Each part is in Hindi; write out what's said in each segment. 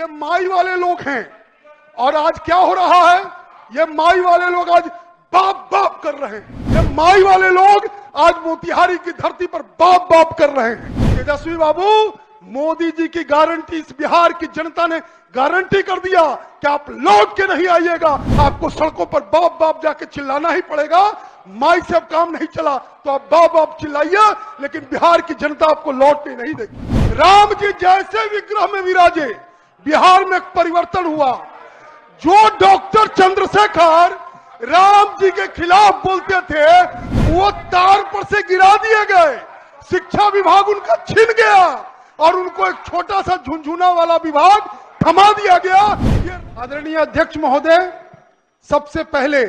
ये माई वाले लोग हैं। और आज क्या हो रहा है, ये माई वाले लोग आज बाप बाप कर रहे हैं। ये माई वाले लोग आज मोतिहारी की धरती पर बाप बाप कर रहे हैं। तेजस्वी बाबू, मोदी जी की गारंटी इस बिहार की जनता ने गारंटी कर दिया कि आप लौट के नहीं आइएगा, आपको सड़कों पर बाप बाप जाके चिल्लाना ही पड़ेगा। माई से अब काम नहीं चला तो आप बाप बाप चिल्लाइए, लेकिन बिहार की जनता आपको लौटने नहीं देगी। राम जी जैसे विग्रह में विराजे, बिहार में एक परिवर्तन हुआ। जो डॉक्टर चंद्रशेखर राम जी के खिलाफ बोलते थे, वो तार पर से गिरा दिए गए। शिक्षा विभाग उनका छिन गया और उनको एक छोटा सा झुनझुना वाला विभाग थमा दिया गया। आदरणीय अध्यक्ष महोदय, सबसे पहले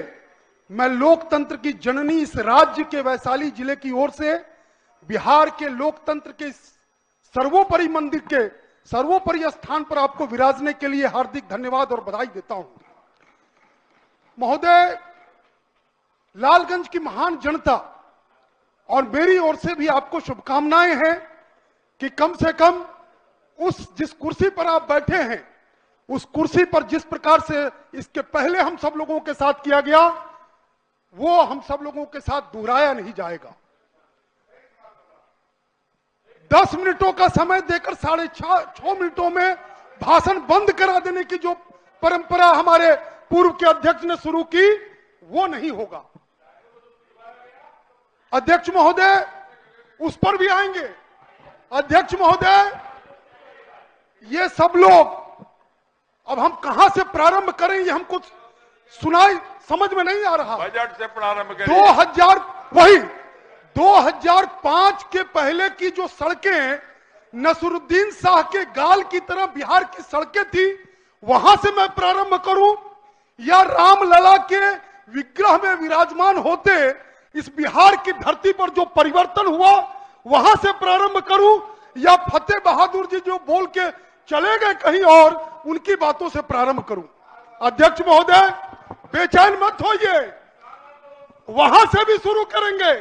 मैं लोकतंत्र की जननी इस राज्य के वैशाली जिले की ओर से बिहार के लोकतंत्र के सर्वोपरि मंदिर के सर्वोपरि स्थान पर आपको विराजने के लिए हार्दिक धन्यवाद और बधाई देता हूं। महोदय, लालगंज की महान जनता और मेरी ओर से भी आपको शुभकामनाएं हैं कि कम से कम जिस कुर्सी पर आप बैठे हैं, उस कुर्सी पर जिस प्रकार से इसके पहले हम सब लोगों के साथ किया गया, वो हम सब लोगों के साथ दोहराया नहीं जाएगा। 10 मिनटों का समय देकर 6.5 मिनटों में भाषण बंद करा देने की जो परंपरा हमारे पूर्व के अध्यक्ष ने शुरू की, वो नहीं होगा। अध्यक्ष महोदय, उस पर भी आएंगे। अध्यक्ष महोदय, ये सब लोग, अब हम कहां से प्रारंभ करें, ये हमको सुनाई समझ में नहीं आ रहा। बजट से प्रारंभ करें। 2005 के पहले की जो सड़कें नसरुद्दीन शाह के गाल की तरह बिहार की सड़कें थी, वहां से मैं प्रारंभ करूं, या रामलला के विग्रह में विराजमान होते इस बिहार की धरती पर जो परिवर्तन हुआ वहां से प्रारंभ करूं, या फतेह बहादुर जी जो बोल के चले गए कहीं और, उनकी बातों से प्रारंभ करूं। अध्यक्ष महोदय, बेचैन मत होइए, वहां से भी शुरू करेंगे।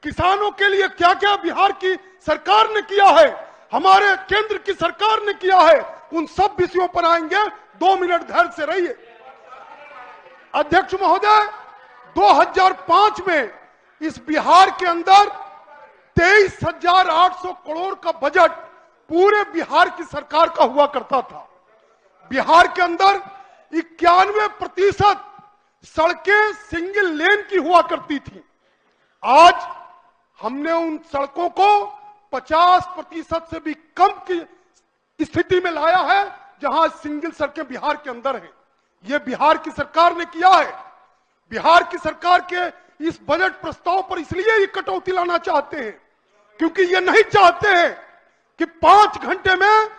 किसानों के लिए क्या क्या बिहार की सरकार ने किया है, हमारे केंद्र की सरकार ने किया है, उन सब विषयों पर आएंगे। 2 मिनट धैर्य से रहिए। अध्यक्ष महोदय, 2005 में इस बिहार के अंदर 23,800 करोड़ का बजट पूरे बिहार की सरकार का हुआ करता था। बिहार के अंदर 91% सड़कें सिंगल लेन की हुआ करती थी। आज हमने उन सड़कों को 50% से भी कम की स्थिति में लाया है, जहां सिंगल सड़कें बिहार के अंदर हैं। यह बिहार की सरकार ने किया है। बिहार की सरकार के इस बजट प्रस्ताव पर इसलिए ये कटौती लाना चाहते हैं, क्योंकि ये नहीं चाहते हैं कि 5 घंटे में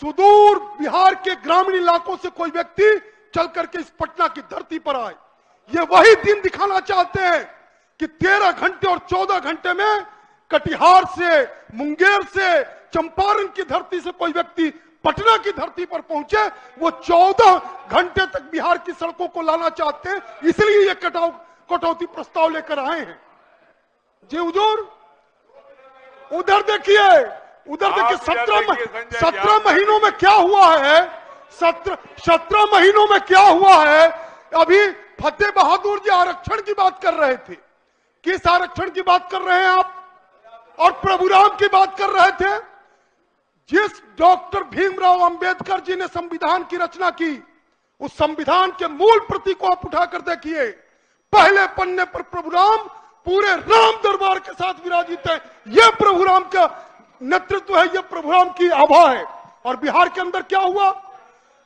सुदूर बिहार के ग्रामीण इलाकों से कोई व्यक्ति चल करके इस पटना की धरती पर आए। ये वही दिन दिखाना चाहते हैं कि 13 घंटे और 14 घंटे में कटिहार से, मुंगेर से, चंपारण की धरती से कोई व्यक्ति पटना की धरती पर पहुंचे। वो 14 घंटे तक बिहार की सड़कों को लाना चाहते हैं, इसलिए ये कटौती प्रस्ताव लेकर आए हैं। जी हुजूर, उधर देखिए, 17 महीनों में क्या हुआ है, 17 महीनों में क्या हुआ है। अभी फतेह बहादुर जी आरक्षण की बात कर रहे थे। किस आरक्षण की बात कर रहे हैं आप? और प्रभुराम की बात कर रहे थे। जिस डॉक्टर भीमराव अंबेडकर जी ने संविधान की रचना की, उस संविधान के मूल प्रति को आप उठाकर देखिए। पहले पन्ने पर प्रभुराम पूरे राम दरबार के साथ विराजित है। यह प्रभुराम का नेतृत्व है, यह प्रभुराम की आभा है। और बिहार के अंदर क्या हुआ?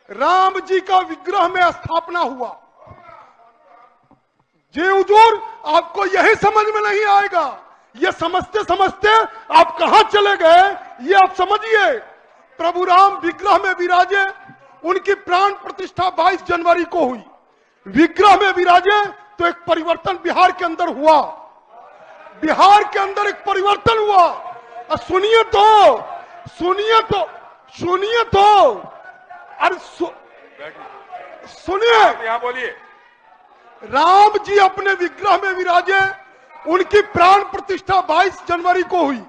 राम जी का विग्रह में स्थापना हुआ। जी हुजूर, आपको यही समझ में नहीं आएगा। ये समझते समझते आप कहां चले गए, ये आप समझिए। प्रभुराम विग्रह में विराजे, उनकी प्राण प्रतिष्ठा 22 जनवरी को हुई। विग्रह में विराजे तो एक परिवर्तन बिहार के अंदर हुआ। बिहार के अंदर एक परिवर्तन हुआ। सुनिए तो अरे सुनिए, यहाँ बोलिए। राम जी अपने विग्रह में विराजे, उनकी प्राण प्रतिष्ठा 22 जनवरी को हुई।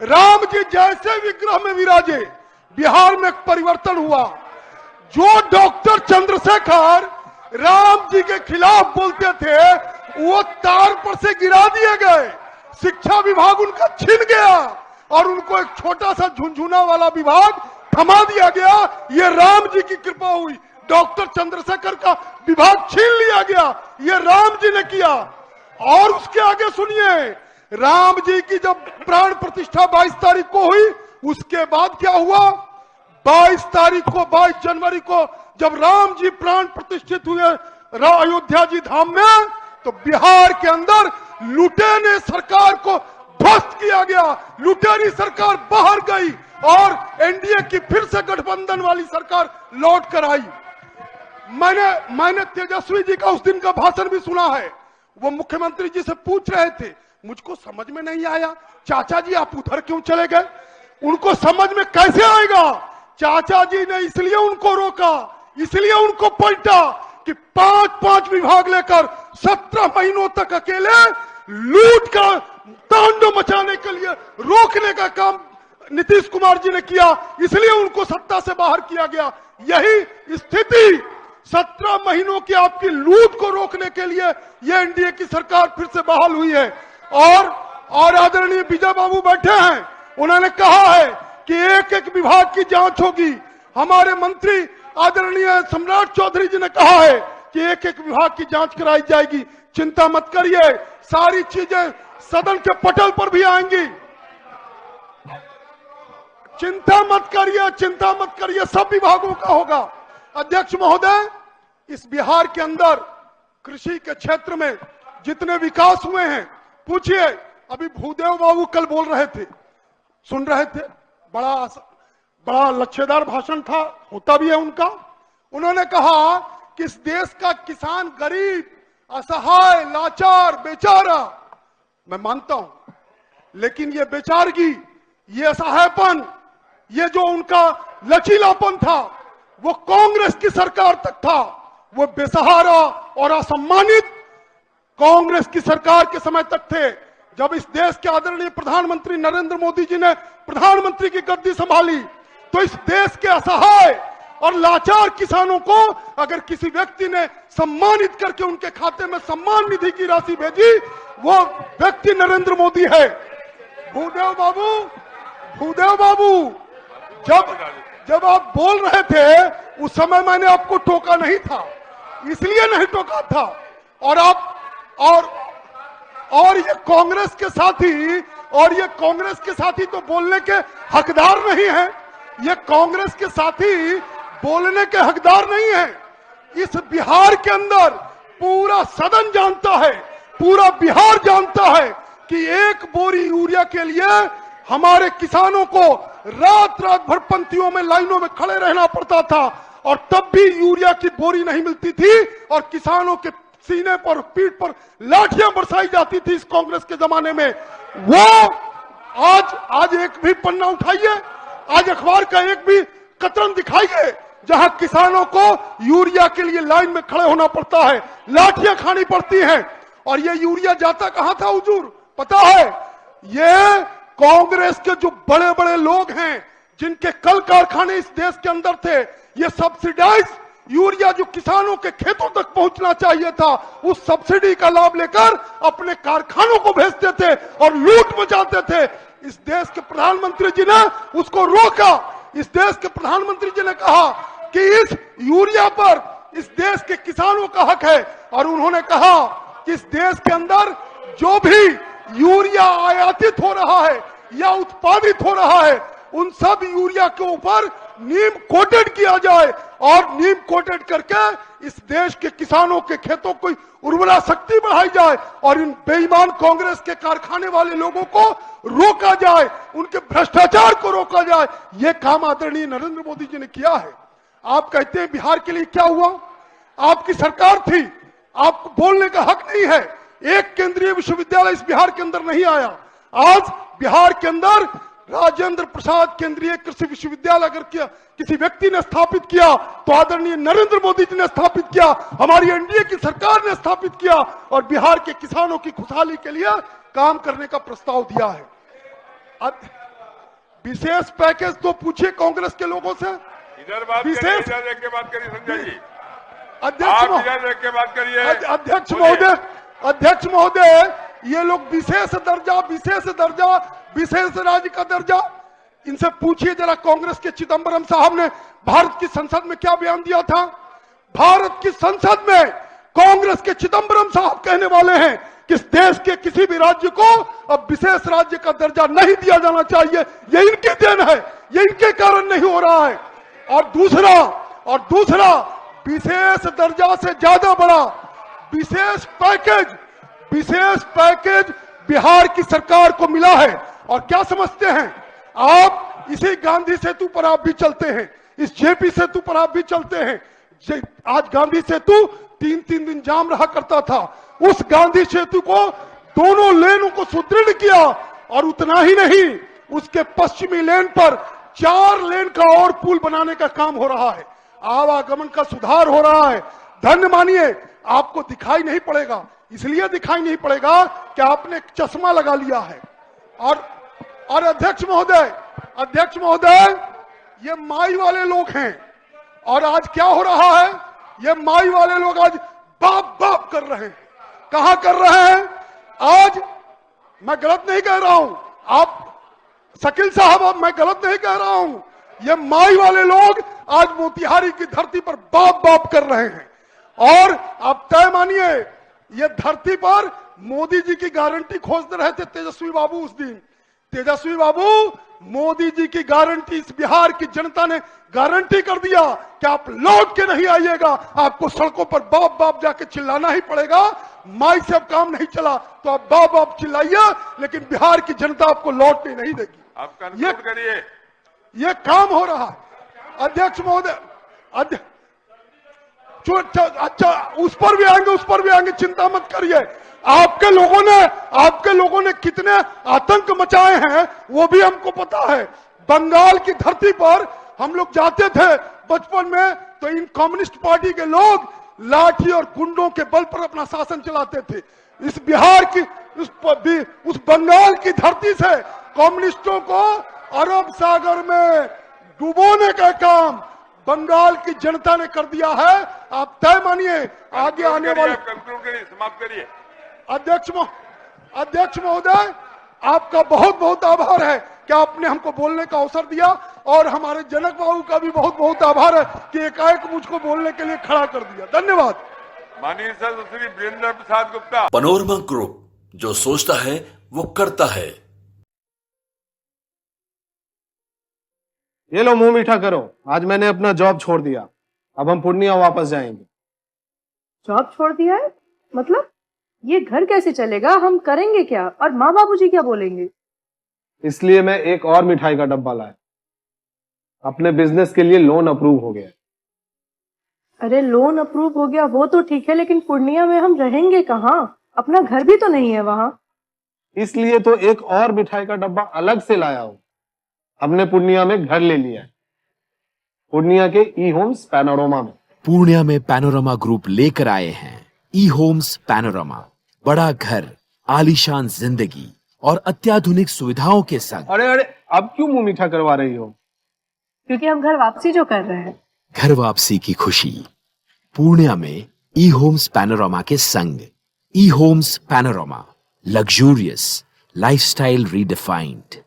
राम जी जैसे विग्रह में विराजे, बिहार में एक परिवर्तन हुआ। जो डॉक्टर चंद्रशेखर राम जी के खिलाफ बोलते थे वो तार पर से गिरा दिए गए, शिक्षा विभाग उनका छिन गया और उनको एक छोटा सा झुनझुना वाला विभाग थमा दिया गया। ये राम जी की कृपा हुई। डॉक्टर चंद्रशेखर का विभाग छीन लिया गया, ये राम जी ने किया। और उसके आगे सुनिए, राम जी की जब प्राण प्रतिष्ठा 22 तारीख को हुई, उसके बाद क्या हुआ? 22 जनवरी को जब राम जी प्राण प्रतिष्ठित हुए अयोध्या जी धाम में, तो बिहार के अंदर लुटेरे सरकार को ध्वस्त किया गया। लुटेरी सरकार बाहर गई और एनडीए की फिर से गठबंधन वाली सरकार लौट कर आई। मैंने तेजस्वी जी का उस दिन का भाषण भी सुना है। वो मुख्यमंत्री जी से पूछ रहे थे, मुझको समझ में नहीं आया, चाचा जी आप उधर क्यों चले गए? उनको समझ में कैसे आएगा? चाचा जी ने इसलिए उनको रोका, इसलिए उनको पलटा कि 5-5 विभाग लेकर 17 महीनों तक अकेले लूट का तांडव मचाने के लिए रोकने का काम नीतीश कुमार जी ने किया, इसलिए उनको सत्ता से बाहर किया गया। यही स्थिति 17 महीनों की आपकी लूट को रोकने के लिए ये एनडीए की सरकार फिर से बहाल हुई है। और आदरणीय विजय बाबू बैठे हैं, उन्होंने कहा है कि एक एक विभाग की जांच होगी। हमारे मंत्री आदरणीय सम्राट चौधरी जी ने कहा है कि एक एक विभाग की जांच कराई जाएगी। चिंता मत करिए, सारी चीजें सदन के पटल पर भी आएंगी। चिंता मत करिए, सब विभागों का होगा। अध्यक्ष महोदय, इस बिहार के अंदर कृषि के क्षेत्र में जितने विकास हुए हैं, पूछिए। अभी भूदेव बाबू कल बोल रहे थे, सुन रहे थे, बड़ा लच्छेदार भाषण था, होता भी है उनका। उन्होंने कहा कि इस देश का किसान गरीब, असहाय, लाचार, बेचारा, मैं मानता हूं, लेकिन ये बेचारगी, ये असहायपन, ये जो उनका लचीलापन था, वो कांग्रेस की सरकार तक था। वो बेसहारा और असम्मानित कांग्रेस की सरकार के समय तक थे। जब इस देश के आदरणीय प्रधानमंत्री नरेंद्र मोदी जी ने प्रधानमंत्री की गद्दी संभाली, तो इस देश के असहाय और लाचार किसानों को अगर किसी व्यक्ति ने सम्मानित करके उनके खाते में सम्मान निधि की राशि भेजी, वो व्यक्ति नरेंद्र मोदी है। भूदेव बाबू, जब आप बोल रहे थे उस समय मैंने आपको टोका नहीं था, इसलिए नहीं टोका था। और ये कांग्रेस के साथी तो बोलने के हकदार नहीं है। ये कांग्रेस के साथी बोलने के हकदार नहीं है। इस बिहार के अंदर पूरा सदन जानता है, पूरा बिहार जानता है कि एक बोरी यूरिया के लिए हमारे किसानों को रात भर पंक्तियों में, लाइनों में खड़े रहना पड़ता था, और तब भी यूरिया की बोरी नहीं मिलती थी, और किसानों के सीने पर, पीठ पर लाठियां बरसाई जाती थी इस कांग्रेस के जमाने में। वो आज एक भी पन्ना उठाइए, आज अखबार का एक भी कतरन दिखाइए जहां किसानों को यूरिया के लिए लाइन में खड़े होना पड़ता है, लाठियां खानी पड़ती हैं। और ये यूरिया जाता कहां था हुजूर, पता है? ये कांग्रेस के जो बड़े बड़े लोग हैं, जिनके कल कारखाने इस देश के अंदर थे, ये सब्सिडाइज यूरिया जो किसानों के खेतों तक पहुंचना चाहिए था, उस सब्सिडी का लाभ लेकर अपने कारखानों को भेजते थे और लूट मचाते थे। इस देश के प्रधानमंत्री जी ने उसको रोका। इस देश के प्रधानमंत्री जी ने कहा कि इस यूरिया पर इस देश के किसानों का हक है, और उन्होंने कहा कि इस देश के अंदर जो भी यूरिया आयातित हो रहा है या उत्पादित हो रहा है, उन सब यूरिया के ऊपर नीम कोटेड किया जाए, और नीम कोटेड करके इस देश के किसानों के खेतों की उर्वरा शक्ति बढ़ाई जाए, और इन बेईमान कांग्रेस के कारखाने वाले लोगों को रोका जाए, उनके भ्रष्टाचार को रोका जाए। यह काम आदरणीय नरेंद्र मोदी जी ने किया है। आप कहते हैं बिहार के लिए क्या हुआ? आपकी सरकार थी, आपको बोलने का हक नहीं है। एक केंद्रीय विश्वविद्यालय इस बिहार के अंदर नहीं आया। आज बिहार के अंदर राजेंद्र प्रसाद केंद्रीय कृषि विश्वविद्यालय अगर किसी व्यक्ति ने स्थापित किया, तो आदरणीय नरेंद्र मोदी जी ने स्थापित किया, हमारी एनडीए की सरकार ने स्थापित किया, और बिहार के किसानों की खुशहाली के लिए काम करने का प्रस्ताव दिया है। विशेष पैकेज तो पूछिए कांग्रेस के लोगों से, इधर बात करिए, विशेष इधर देख के बात करिए संजय जी। अध्यक्ष आप इधर देख के बात करिए। अध्यक्ष महोदय, ये लोग विशेष राज्य का दर्जा, इनसे पूछिए जरा कांग्रेस के चिदंबरम साहब ने भारत की संसद में क्या बयान दिया था। भारत की संसद में कांग्रेस के चिदंबरम साहब कहने वाले हैं कि इस देश के किसी भी राज्य को अब विशेष राज्य का दर्जा नहीं दिया जाना चाहिए। ये इनकी देन है, ये इनके कारण नहीं हो रहा है। और दूसरा विशेष दर्जा से ज्यादा बड़ा विशेष पैकेज बिहार की सरकार को मिला है। और क्या समझते हैं आप, इसी गांधी सेतु पर आप भी चलते हैं, इस जेपी सेतु पर आप भी चलते हैं। आज गांधी सेतु 3-3 दिन जाम रहा करता था। उस गांधी सेतु को दोनों लेनों को सुदृढ़ किया और उतना ही नहीं, उसके पश्चिमी लेन पर 4 लेन का और पुल बनाने का काम हो रहा है। आवागमन का सुधार हो रहा है। धन्य मानिए, आपको दिखाई नहीं पड़ेगा, इसलिए दिखाई नहीं पड़ेगा कि आपने चश्मा लगा लिया है। और अध्यक्ष महोदय, ये माई वाले लोग हैं। और आज क्या हो रहा है, ये माई वाले लोग आज बाप बाप कर रहे हैं। कहां कर रहे हैं? आज मैं गलत नहीं कह रहा हूं, आप शकील साहब, मैं गलत नहीं कह रहा हूं। ये माई वाले लोग आज मोतिहारी की धरती पर बाप बाप कर रहे हैं। और आप तय मानिए, ये धरती पर मोदी जी की गारंटी खोजते रहे थे तेजस्वी बाबू। उस दिन तेजस्वी बाबू, मोदी जी की गारंटी इस बिहार की जनता ने गारंटी कर दिया कि आप लौट के नहीं आइएगा, आपको सड़कों पर बाप बाप जाके चिल्लाना ही पड़ेगा। माई से अब काम नहीं चला तो आप बाप बाप चिल्लाइए, लेकिन बिहार की जनता आपको लौटने नहीं देगी। आप कंक्लूड करिए। ये काम हो रहा है। अध्यक्ष महोदय, अच्छा, उस पर भी आएंगे, चिंता मत करिए। आपके लोगों ने कितने आतंक मचाए हैं वो भी हमको पता है। बंगाल की धरती पर हम लोग जाते थे बचपन में, तो इन कम्युनिस्ट पार्टी के लोग लाठी और गुंडों के बल पर अपना शासन चलाते थे। इस बिहार की उस बंगाल की धरती से कम्युनिस्टों को अरब सागर में डुबोने का काम बंगाल की जनता ने कर दिया है। आप तय मानिए, आगे आने वाले, कंक्लूड करिए, समाप्त करिए। अध्यक्ष महोदय, आपका बहुत बहुत आभार है कि आपने हमको बोलने का अवसर दिया। और हमारे जनक बाबू का भी बहुत बहुत आभार है कि एकाएक मुझको बोलने के लिए खड़ा कर दिया। धन्यवाद। माननीय सदस्य श्री वीरेंद्र प्रसाद गुप्ता। पैनोरमा ग्रुप, जो सोचता है वो करता है। ये लो, मुंह मीठा करो। आज मैंने अपना जॉब छोड़ दिया, अब हम पूर्णिया वापस जाएंगे। जॉब छोड़ दिया है? मतलब ये घर कैसे चलेगा? हम करेंगे क्या? और माँ बाबूजी क्या बोलेंगे? इसलिए मैं एक और मिठाई का डब्बा लाया। अपने बिजनेस के लिए लोन अप्रूव हो गया। अरे लोन अप्रूव हो गया वो तो ठीक है, लेकिन पूर्णिया में हम रहेंगे कहाँ? अपना घर भी तो नहीं है वहाँ। इसलिए तो एक और मिठाई का डब्बा अलग से लाया हूँ। हमने पूर्णिया में घर ले लिया है, पूर्णिया के ई होम्स पैनोरमा में। पूर्णिया में पैनोरमा ग्रुप लेकर आए हैं ई होम्स पैनोरमा। बड़ा घर, आलीशान जिंदगी और अत्याधुनिक सुविधाओं के संग। अरे अब क्यों मुंह मीठा करवा रही हो? क्योंकि हम घर वापसी जो कर रहे हैं। घर वापसी की खुशी पूर्णिया में ई होम्स पैनोरमा के संग। ई Homes Panorama, luxurious lifestyle redefined.